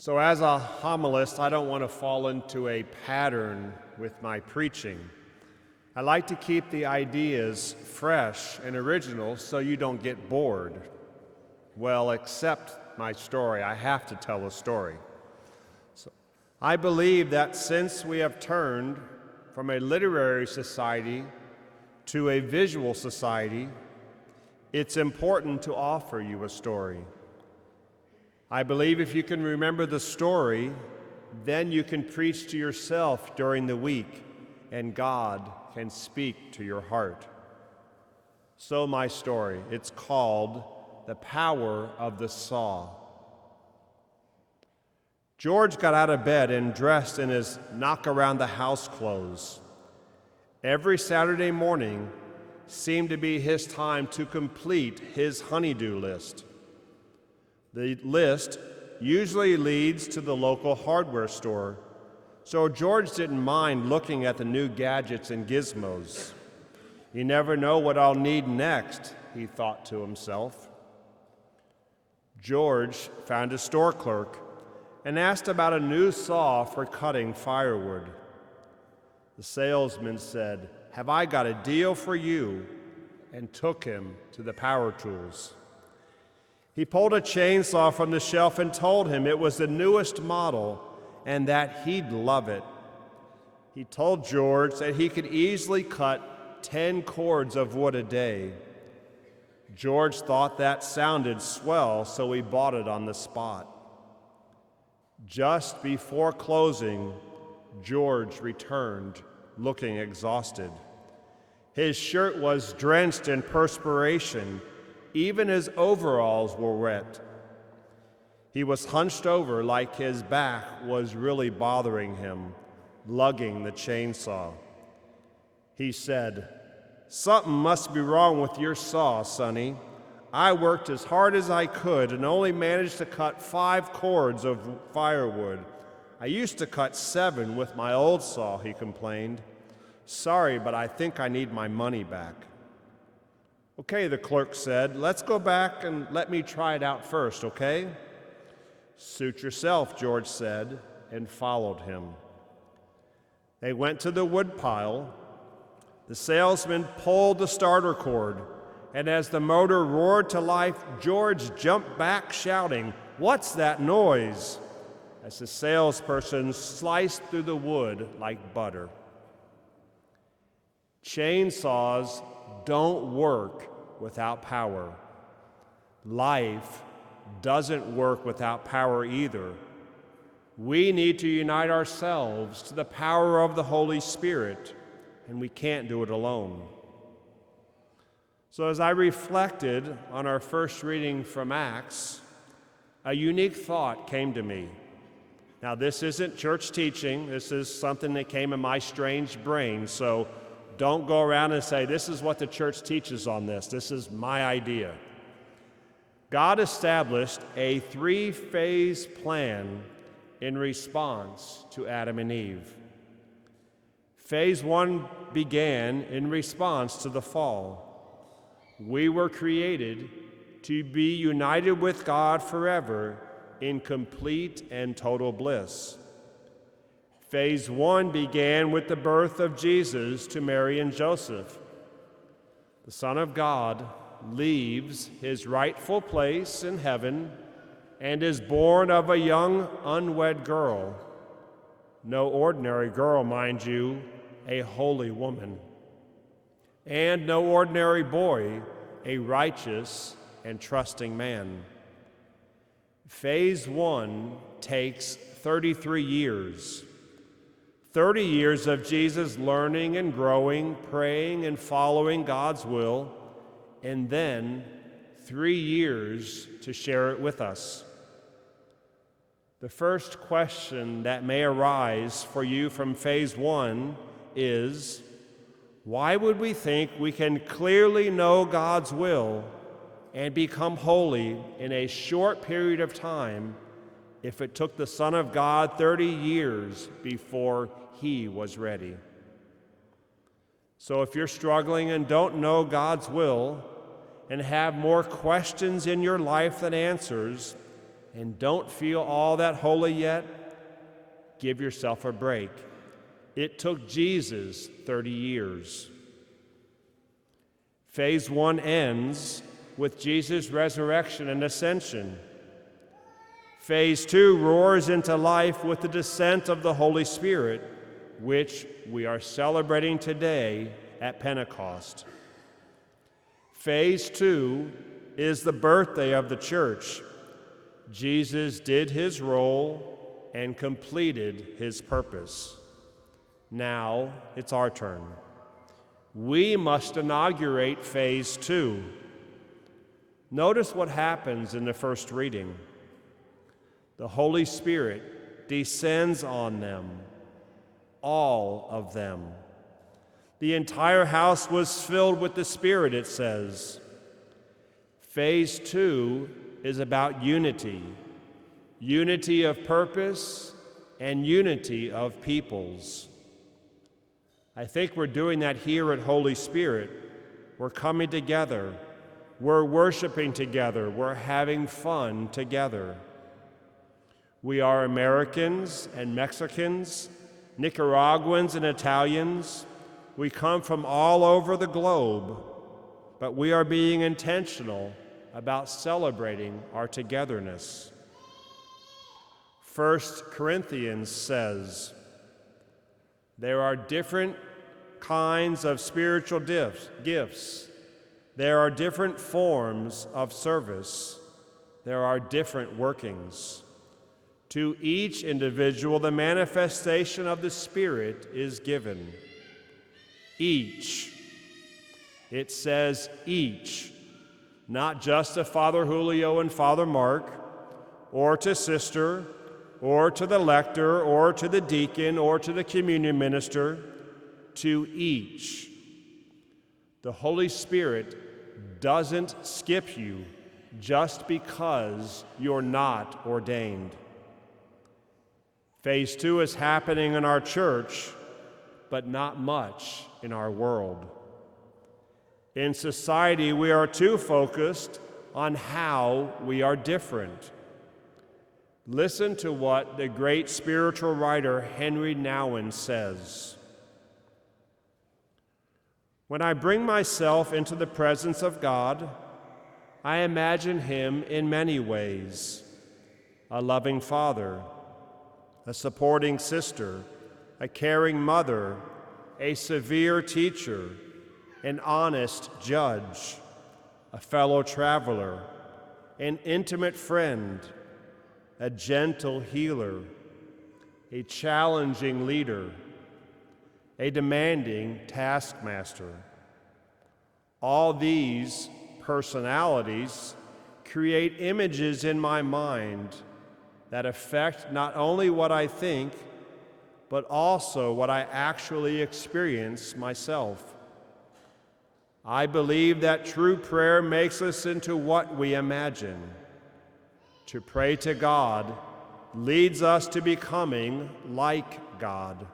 So as a homilist, I don't want to fall into a pattern with my preaching. I like to keep the ideas fresh and original so you don't get bored. Well, except my story. I have to tell a story. So I believe that since we have turned from a literary society to a visual society, it's important to offer you a story. I believe if you can remember the story, then you can preach to yourself during the week, and God can speak to your heart. So my story, it's called The Power of the Saw. George got out of bed and dressed in his knock-around-the-house clothes. Every Saturday morning seemed to be his time to complete his honey-do list. The list usually leads to the local hardware store, so George didn't mind looking at the new gadgets and gizmos. You never know what I'll need next, he thought to himself. George found a store clerk and asked about a new saw for cutting firewood. The salesman said, "Have I got a deal for you?" and took him to the power tools. He pulled a chainsaw from the shelf and told him it was the newest model and that he'd love it. He told George that he could easily cut 10 cords of wood a day. George thought that sounded swell, so he bought it on the spot. Just before closing, George returned, looking exhausted. His shirt was drenched in perspiration. Even his overalls were wet. He was hunched over like his back was really bothering him, lugging the chainsaw. He said, "Something must be wrong with your saw, Sonny. I worked as hard as I could and only managed to cut 5 cords of firewood. I used to cut 7 with my old saw," he complained. "Sorry, but I think I need my money back." "Okay," the clerk said, "let's go back and let me try it out first, okay?" "Suit yourself," George said, and followed him. They went to the wood pile. The salesman pulled the starter cord, and as the motor roared to life, George jumped back shouting, "What's that noise?" as the salesperson sliced through the wood like butter. Chainsaws don't work without power. Life doesn't work without power either. We need to unite ourselves to the power of the Holy Spirit, and we can't do it alone. So as I reflected on our first reading from Acts, a unique thought came to me. Now, this isn't church teaching. This is something that came in my strange brain, so don't go around and say, "This is what the church teaches on this." This is my idea. God established a 3-phase plan in response to Adam and Eve. Phase 1 began in response to the fall. We were created to be united with God forever in complete and total bliss. Phase 1 began with the birth of Jesus to Mary and Joseph. The Son of God leaves his rightful place in heaven and is born of a young, unwed girl. No ordinary girl, mind you, a holy woman. And no ordinary boy, a righteous and trusting man. Phase 1 takes 33 years. 30 years of Jesus learning and growing, praying and following God's will, and then 3 years to share it with us. The first question that may arise for you from phase 1 is, why would we think we can clearly know God's will and become holy in a short period of time if it took the Son of God 30 years before he was ready? So if you're struggling and don't know God's will and have more questions in your life than answers, and don't feel all that holy yet, give yourself a break. It took Jesus 30 years. Phase 1 ends with Jesus' resurrection and ascension. Phase 2 roars into life with the descent of the Holy Spirit, which we are celebrating today at Pentecost. Phase 2 is the birthday of the church. Jesus did his role and completed his purpose. Now it's our turn. We must inaugurate Phase 2. Notice what happens in the first reading. The Holy Spirit descends on them, all of them. The entire house was filled with the Spirit, it says. Phase 2 is about unity, unity of purpose and unity of peoples. I think we're doing that here at Holy Spirit. We're coming together, we're worshiping together, we're having fun together. We are Americans and Mexicans, Nicaraguans and Italians. We come from all over the globe, but we are being intentional about celebrating our togetherness. 1 Corinthians says, there are different kinds of spiritual gifts. There are different forms of service. There are different workings. To each individual, the manifestation of the Spirit is given. Each. It says each, not just to Father Julio and Father Mark, or to Sister, or to the lector, or to the deacon, or to the communion minister, to each. The Holy Spirit doesn't skip you just because you're not ordained. Phase 2 is happening in our church, but not much in our world. In society, we are too focused on how we are different. Listen to what the great spiritual writer Henry Nouwen says. When I bring myself into the presence of God, I imagine him in many ways: a loving father, a supporting sister, a caring mother, a severe teacher, an honest judge, a fellow traveler, an intimate friend, a gentle healer, a challenging leader, a demanding taskmaster. All these personalities create images in my mind that affect not only what I think, but also what I actually experience myself. I believe that true prayer makes us into what we imagine. To pray to God leads us to becoming like God.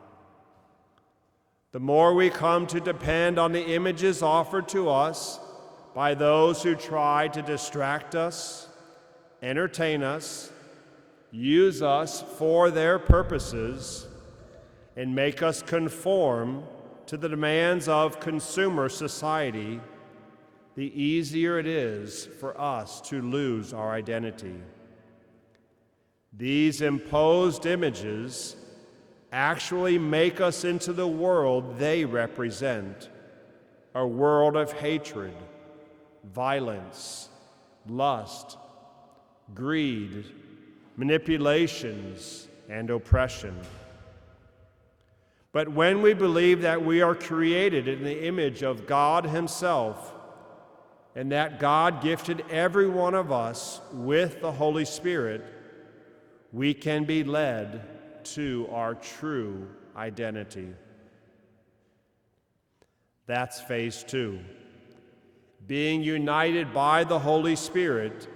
The more we come to depend on the images offered to us by those who try to distract us, entertain us, use us for their purposes, and make us conform to the demands of consumer society, the easier it is for us to lose our identity. These imposed images actually make us into the world they represent, a world of hatred, violence, lust, greed, manipulations, and oppression. But when we believe that we are created in the image of God Himself, and that God gifted every one of us with the Holy Spirit, we can be led to our true identity. That's phase 2. Being united by the Holy Spirit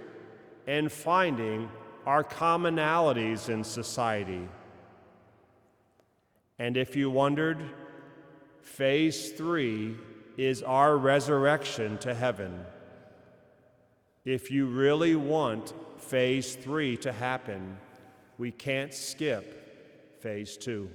and finding our commonalities in society. And if you wondered, phase 3 is our resurrection to heaven. If you really want phase 3 to happen, we can't skip phase 2.